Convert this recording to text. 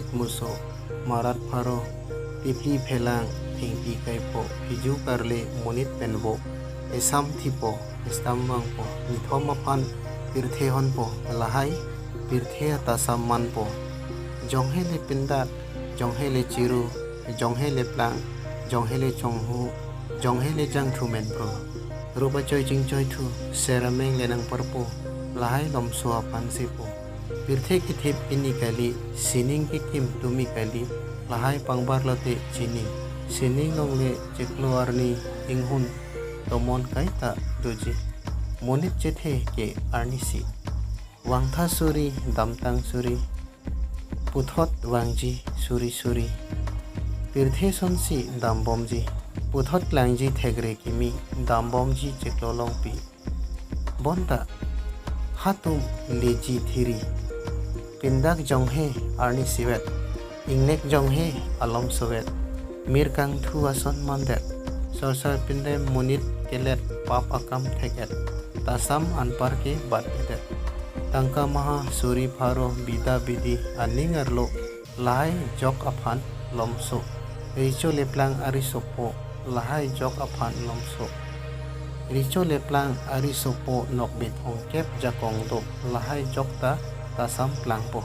it muso marat pharo tipli phelang thingpi kaipo hiju karle monit penbo esam thipo estam mangpo nithom aphan tirthe honpo lahai tirthe tasam manpo jonghe le pindat jonghe le chiru jonghe le plang jonghe le chonghu jonghe le jang thu men pro rupa choi jing choi thu serameng le nang parpo lahai lomso apan sipo tirthe ki thip ini kali sining ki kim tumi kali lahai pangbar lote chini sining long le cheklo arni inghun tomon kaita doji monit chethe ke arnisi wangtha suri damtang suri puthot wangji suri suri tirthe sonsi dambomji puthot langji thegre kimi dambomji cheklo longpi bonta hatum leji thiri pindak jonghe arni siwet ingnek jonghe alom sowet mirkang thu ason mandet sorsar pinde monit kelet pap akam theget tasam anpar ke bat edet tangka maha suri pharo bida bidi aningarlo lai jok aphan lomso richo leplang arisopo lahai jok aphan lomso richo leplang arisopo nokbit ongkep jakong do lahai jokta tasam plangpo